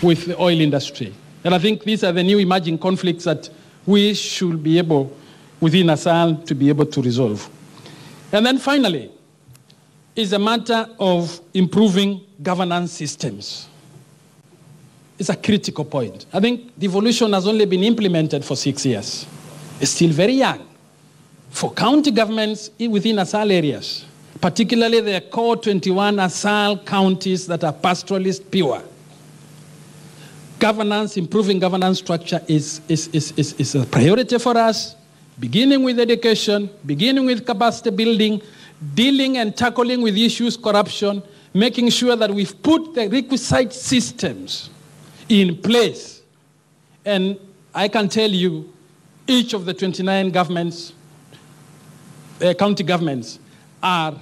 with the oil industry. And I think these are the new emerging conflicts that we should be able, within ASAL, to be able to resolve. And then finally, is a matter of improving governance systems. It's a critical point. I think devolution has only been implemented for 6 years. It's still very young. For county governments within ASAL areas, particularly the core 21 ASAL counties that are pastoralist pure, governance, improving governance structure is a priority for us, beginning with education, beginning with capacity building, dealing and tackling with issues, corruption, making sure that we've put the requisite systems in place. And I can tell you, each of the 29 governments, county governments, are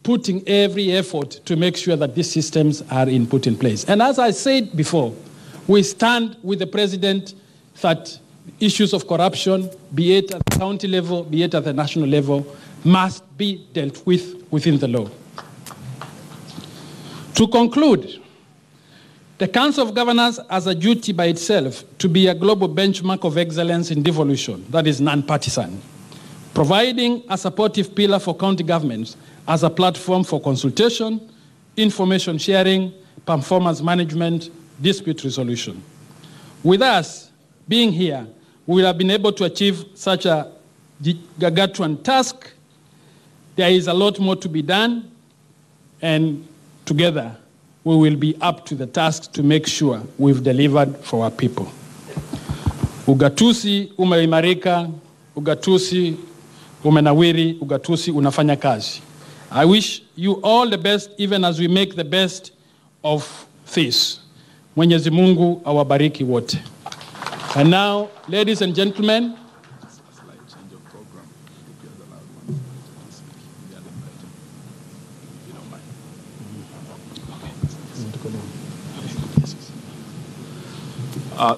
putting every effort to make sure that these systems are put in place. And as I said before, we stand with the president that issues of corruption, be it at the county level, be it at the national level, must be dealt with within the law. To conclude, the Council of Governors has a duty by itself to be a global benchmark of excellence in devolution that is non-partisan, providing a supportive pillar for county governments as a platform for consultation, information sharing, performance management, dispute resolution. With us being here, we will have been able to achieve such a gargantuan task. There is a lot more to be done, and together we will be up to the task to make sure we've delivered for our people. Ugatuzi umeimarika, ugatuzi umenawiri, ugatuzi unafanya kazi. I wish you all the best, even as we make the best of this. Mwenyezi Mungu awabariki wote. And now, ladies and gentlemen,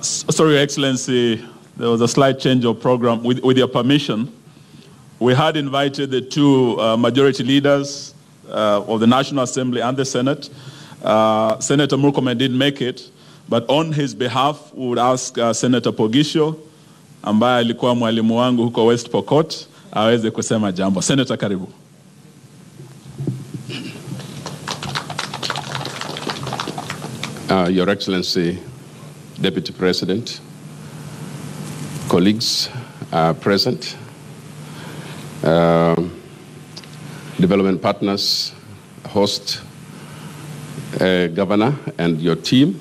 sorry, Your Excellency, there was a slight change of program. With your permission, we had invited the two majority leaders of the National Assembly and the Senate. Senator Murkomen didn't make it, but on his behalf, we would ask Senator Pogisho, ambaye alikuwa mwalimu wangu huko West Pokot, aweze kusema jambo. Senator, karibu. Your Excellency, Deputy President, colleagues present, development partners, host, Governor, and your team.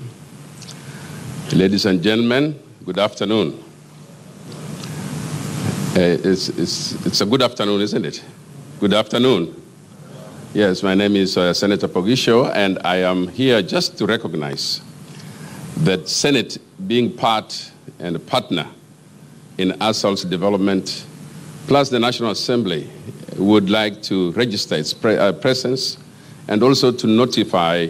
Ladies and gentlemen, good afternoon. It's a good afternoon, isn't it? Good afternoon. Yes, my name is Senator Pogisho, and I am here just to recognize that Senate, being part and a partner in ASAL's development, plus the National Assembly, would like to register its presence and also to notify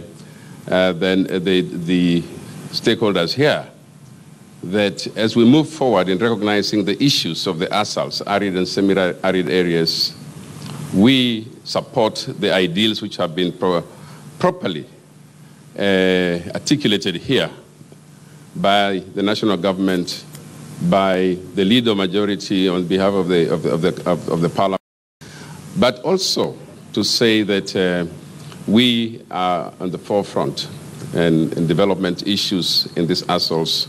the stakeholders here that as we move forward in recognizing the issues of the ASALs, arid and semi-arid areas, we support the ideals which have been properly articulated here by the national government, by the leader majority on behalf of the parliament, but also to say that we are on the forefront and development issues in these ASALs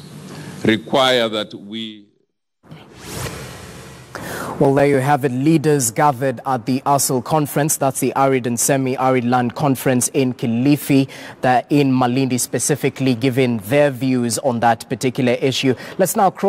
require that we... Well, there you have it. Leaders gathered at the ASAL conference. That's the Arid and Semi-Arid Land Conference in Kilifi, in Malindi specifically, giving their views on that particular issue. Let's now cross